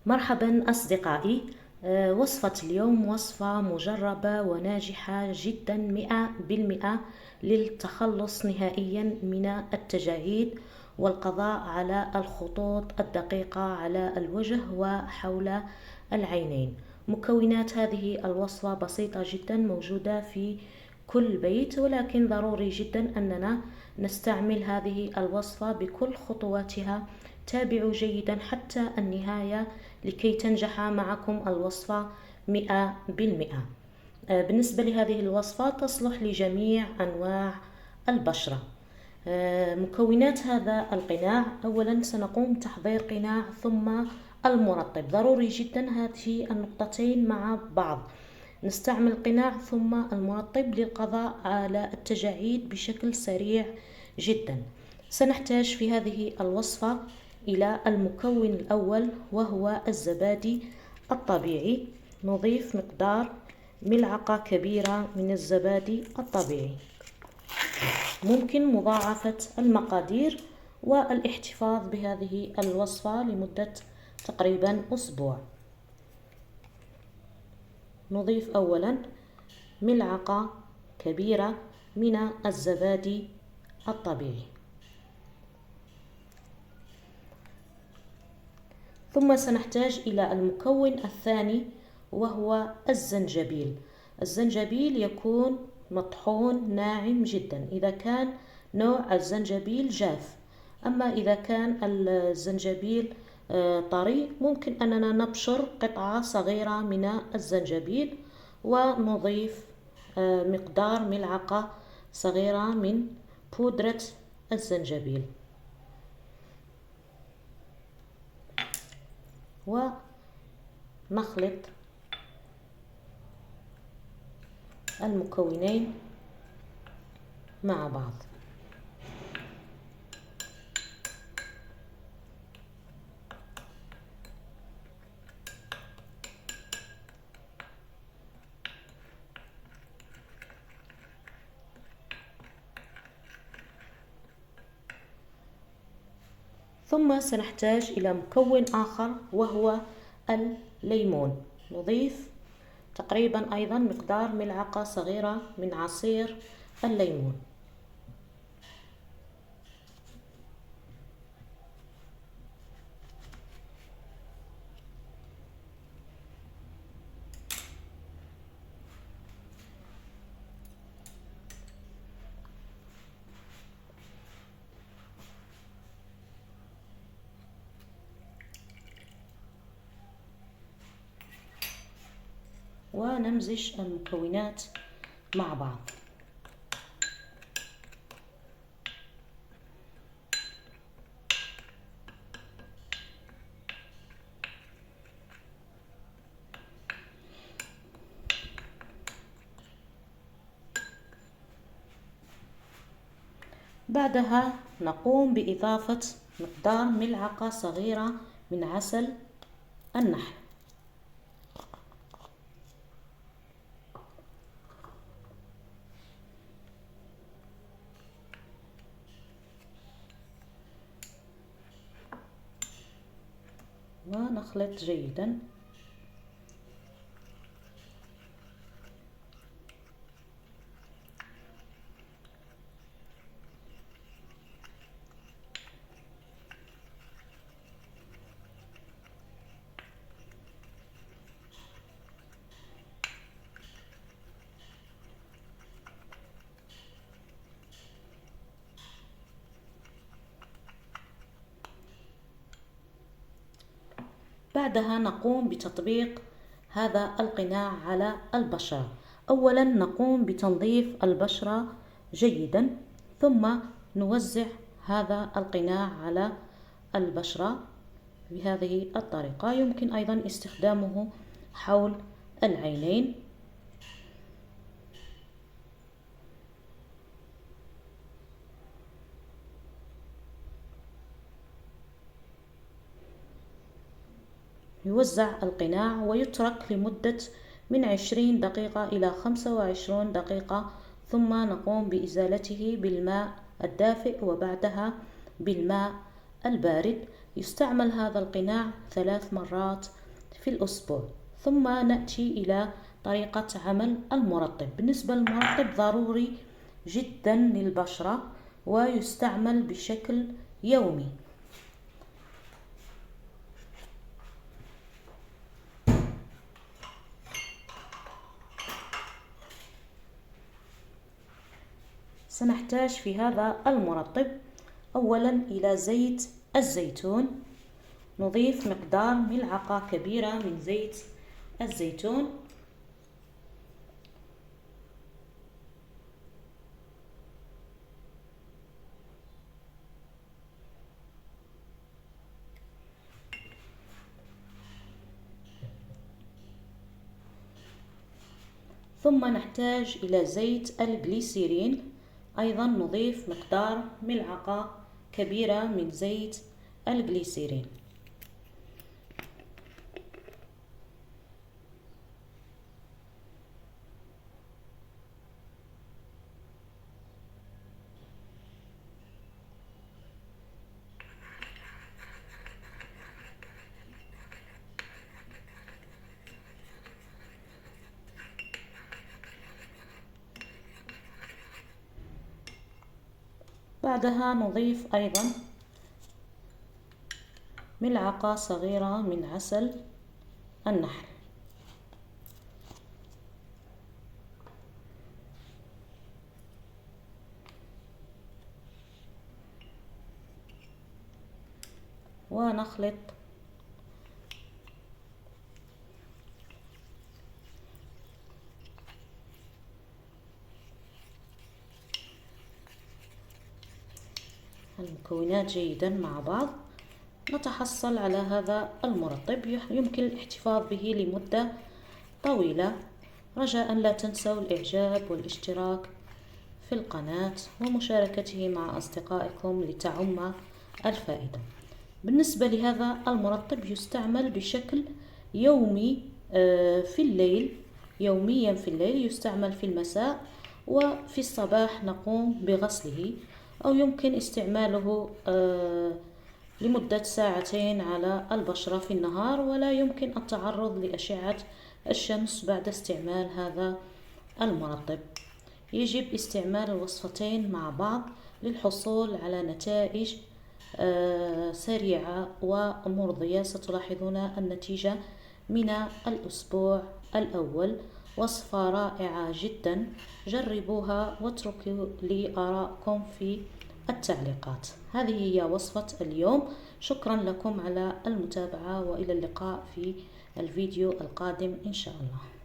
مرحبا أصدقائي. وصفة اليوم وصفة مجربة وناجحة جدا 100% للتخلص نهائيا من التجاعيد والقضاء على الخطوط الدقيقة على الوجه وحول العينين. مكونات هذه الوصفة بسيطة جدا، موجودة في كل بيت، ولكن ضروري جدا أننا نستعمل هذه الوصفة بكل خطواتها. تابعوا جيدا حتى النهاية لكي تنجح معكم الوصفة 100%. بالنسبة لهذه الوصفة تصلح لجميع أنواع البشرة. مكونات هذا القناع: أولا سنقوم بتحضير قناع ثم المرطب. ضروري جدا هذه النقطتين مع بعض، نستعمل القناع ثم المرطب للقضاء على التجاعيد بشكل سريع جدا. سنحتاج في هذه الوصفة إلى المكون الأول وهو الزبادي الطبيعي. نضيف مقدار ملعقة كبيرة من الزبادي الطبيعي. ممكن مضاعفة المقادير والاحتفاظ بهذه الوصفة لمدة تقريبا أسبوع. نضيف أولا ملعقة كبيرة من الزبادي الطبيعي، ثم سنحتاج إلى المكون الثاني وهو الزنجبيل. الزنجبيل يكون مطحون ناعم جدا إذا كان نوع الزنجبيل جاف. أما إذا كان الزنجبيل طري، ممكن أننا نبشر قطعة صغيرة من الزنجبيل ونضيف مقدار ملعقة صغيرة من بودرة الزنجبيل، ونخلط المكونين مع بعض. ثم سنحتاج إلى مكون آخر وهو الليمون. نضيف تقريبا أيضا مقدار ملعقة صغيرة من عصير الليمون. ونمزج المكونات مع بعض. بعدها نقوم بإضافة مقدار ملعقة صغيرة من عسل النحل. ونخلط جيدا. بعدها نقوم بتطبيق هذا القناع على البشرة. أولا نقوم بتنظيف البشرة جيدا، ثم نوزع هذا القناع على البشرة بهذه الطريقة. يمكن أيضا استخدامه حول العينين. يوزع القناع ويترك لمدة من 20 دقيقة إلى 25 دقيقة، ثم نقوم بإزالته بالماء الدافئ وبعدها بالماء البارد. يستعمل هذا القناع 3 مرات في الأسبوع. ثم نأتي إلى طريقة عمل المرطب. بالنسبة للمرطب ضروري جدا للبشرة ويستعمل بشكل يومي. سنحتاج في هذا المرطب أولا إلى زيت الزيتون. نضيف مقدار ملعقة كبيرة من زيت الزيتون. ثم نحتاج إلى زيت الجليسيرين، أيضا نضيف مقدار ملعقة كبيرة من زيت الجليسيرين. بعدها نضيف أيضا ملعقة صغيرة من عسل النحل. ونخلط المكونات جيدا مع بعض. نتحصل على هذا المرطب يمكن الاحتفاظ به لمدة طويلة. رجاء لا تنسوا الإعجاب والاشتراك في القناة ومشاركته مع أصدقائكم لتعم الفائدة. بالنسبة لهذا المرطب يستعمل بشكل يومي في الليل، يوميا في الليل، يستعمل في المساء، وفي الصباح نقوم بغسله، أو يمكن استعماله لمدة 2 ساعات على البشرة في النهار، ولا يمكن التعرض لأشعة الشمس بعد استعمال هذا المرطب. يجب استعمال الوصفتين مع بعض للحصول على نتائج سريعة ومرضية. ستلاحظون النتيجة من الأسبوع الأول. وصفة رائعة جدا، جربوها واتركوا لي آراءكم في التعليقات. هذه هي وصفة اليوم. شكرا لكم على المتابعة، وإلى اللقاء في الفيديو القادم إن شاء الله.